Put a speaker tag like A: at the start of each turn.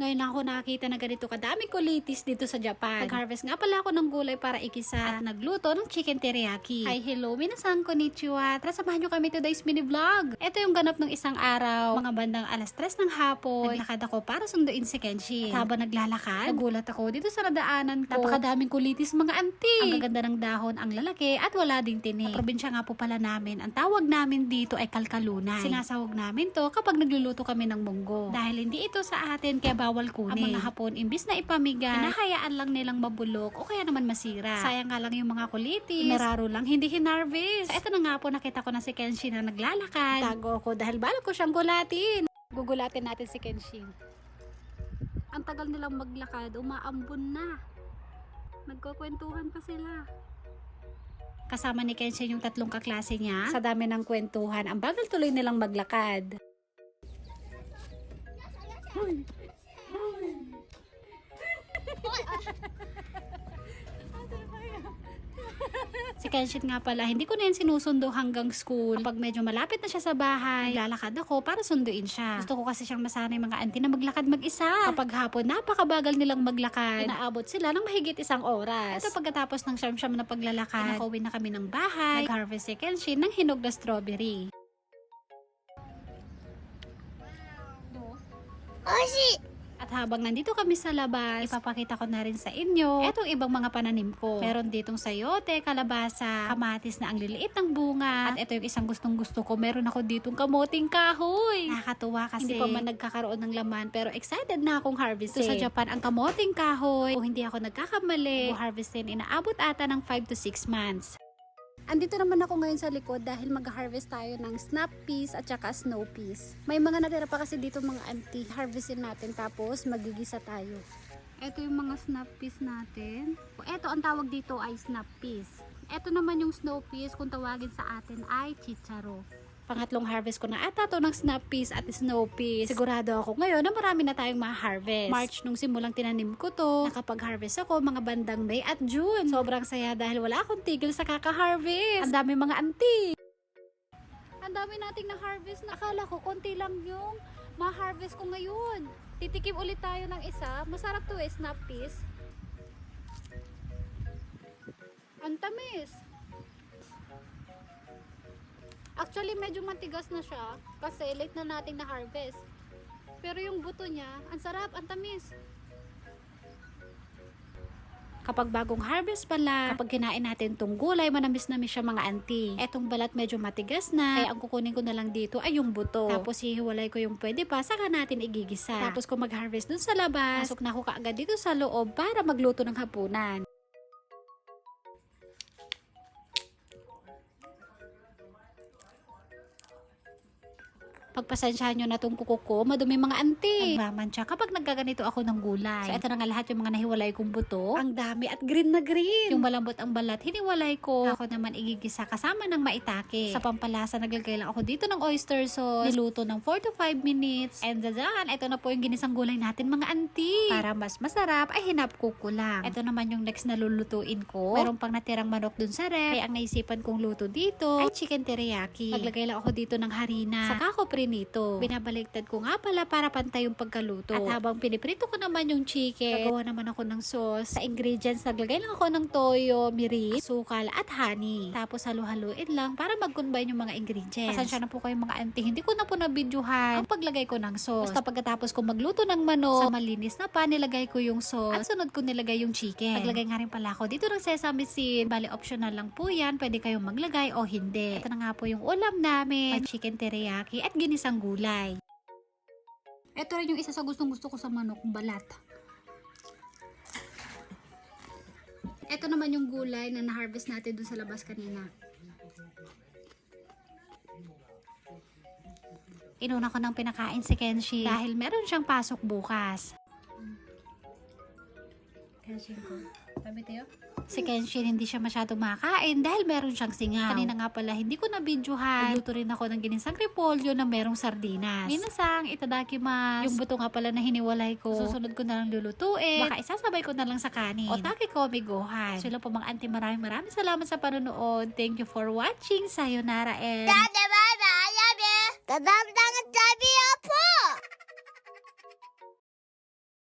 A: Ngayon lang ako nakakita na ganito kadaming kulitis dito sa Japan. Nag-harvest nga pala ako ng gulay para ikisa at nagluto ng chicken teriyaki. Hi, hello, minasan, konnichiwa. Tara, samahan nyo kami today's mini vlog. Ito yung ganap ng isang araw. Mga bandang alas 3 ng hapon. Naglakad ako para sunduin si Kenshin. At habang naglalakad, nagulat ako dito sa nadaanan ko. Napakadaming kulitis mga auntie. Ang gaganda ng dahon, ang lalaki at wala ding tinik. Sa probinsya nga po pala namin, ang tawag namin dito ay kalkalunay. Sinasahog namin to kapag nagluluto kami ng munggo. Dahil hindi ito sa atin, kaya bawal kunin. Ang mga Hapon, imbis na ipamiga, hinahayaan lang nilang mabulok o kaya naman masira. Sayang nga lang yung mga kulitis. Nararo lang, hindi hinarvest. So, eto na nga po, nakita ko na si Kenshin na naglalakad. Tago ako dahil balak ko siyang gulatin. Gugulatin natin si Kenshin. Ang tagal nilang maglakad, umaambon na. Nagkukwentuhan pa sila. Kasama ni Kenshin yung tatlong kaklase niya. Sa dami ng kwentuhan, ang bagal tuloy nilang maglakad. Si Kenshin nga pala, hindi ko na yan sinusundo hanggang school. Kapag medyo malapit na siya sa bahay, naglalakad ako para sunduin siya. Gusto ko kasi siyang masanay mga auntie na maglakad mag-isa. Kapag hapon, napakabagal nilang maglakad. Inaabot sila ng mahigit 1 oras. Ito pagkatapos ng siyam-siyam na paglalakad, nakauwi na kami ng bahay. Nag-harvest si Kenshin ng hinog na strawberry.
B: Oishi!
A: At habang nandito kami sa labas, ipapakita ko na rin sa inyo etong ibang mga pananim ko. Meron ditong sayote, kalabasa, kamatis na ang liliit ng bunga. At ito yung isang gustong gusto ko. Meron ako ditong kamoting kahoy. Nakakatuwa kasi hindi pa man nagkakaroon ng laman pero excited na akong harvestin. Sa Japan, ang kamoting kahoy, kung hindi ako nagkakamali, harvestin inaabot ata ng 5 to 6 months. Andito naman ako ngayon sa likod dahil mag-harvest tayo ng snap peas at saka snow peas. May mga natira pa kasi dito mga auntie. Harvestin natin tapos magigisa tayo. Ito yung mga snap peas natin. Ito ang tawag dito ay snap peas. Ito naman yung snow peas kung tawagin sa atin ay chicharo. Pangatlong harvest ko na ata to ng snap peas at snow peas. Sigurado ako ngayon na marami na tayong ma-harvest. March nung simulang tinanim ko to. Nakapag-harvest ako mga bandang May at June. Sobrang saya dahil wala akong tigil sa kaka-harvest. Ang dami mga auntie. Ang dami nating na-harvest. Nakala ko konti lang yung ma-harvest ko ngayon. Titikim ulit tayo ng isa. Masarap to snap peas. Ang tamis. Actually, medyo matigas na siya kasi late na nating na-harvest. Pero yung buto niya, ang sarap, ang tamis. Kapag bagong harvest pala, kapag kinain natin tong gulay, manamis-namis siya mga auntie. Etong balat medyo matigas na, kaya ang kukunin ko na lang dito ay yung buto. Tapos hihiwalay ko yung pwede pa, saka natin igigisa. Tapos kung mag-harvest dun sa labas, pasok na ako kaagad dito sa loob para magluto ng hapunan. Pagpasensyahan nyo na itong kuko ko, madumi mga auntie. Nagmamansya kapag nagkaganito ako ng gulay. So, ito na nga lahat yung mga nahiwalay kong buto. Ang dami at green na green. Yung malambot ang balat, hiniwalay ko. Ako naman igigisa kasama ng maitake. Sa pampalasa, naglagay lang ako dito ng oyster sauce. Niluto ng 4 to 5 minutes. And dyan, ito na po yung ginisang gulay natin mga auntie. Para mas masarap, ay hinapko ko lang. Ito naman yung next na lulutuin ko. Meron pang natirang manok dun sa ref. Kaya ang naisipan kong luto dito ay chicken teriyaki. Maglagay lang ako dito ng harina. Saka ko nito. Binabaligtad ko nga pala para pantay yung pagkaluto. At habang piniprito ko naman yung chicken, nagawa naman ako ng sauce. Sa ingredients, naglagay lang ako ng toyo, mirin, sukal, at honey. Tapos halu-haluin lang para mag-combine yung mga ingredients. Pasensya na po kayo mga auntie, hindi ko na po nabidyohan ang paglagay ko ng sauce. Basta pagkatapos ko magluto ng manok, sa malinis na pa, nilagay ko yung sauce. At sunod ko nilagay yung chicken. Naglagay nga rin pala ako dito ng sesame seed. Bali, optional lang po yan. Pwede kayong maglagay o hindi. Ito na nga po yung ulam namin. May chicken teriyaki at ginisang gulay. Ito rin yung isa sa gustong-gusto ko sa manok, balat. Ito naman yung gulay na na-harvest natin dun sa labas kanina. Inuna ko ng pinakain si Kenshi dahil meron siyang pasok bukas. Kenshin ko. Sabi tayo? Si Kenshin hindi siya masyadong makain dahil meron siyang singaw. Kanina nga pala hindi ko nabidyohan. Nagluto rin ako ng ginisang repolyo na merong sardinas. Minasang itadakimasu. Yung buto nga pala na hiniwalay ko. Susunod ko na lang lulutuin. Baka isasabay ko na lang sa kanin. Otake komi gohan. So lang po mga auntie, maraming salamat sa panonood. Thank you for watching. Sayonara and...
B: Dada bye bye, I love you. Dadam dangat sabi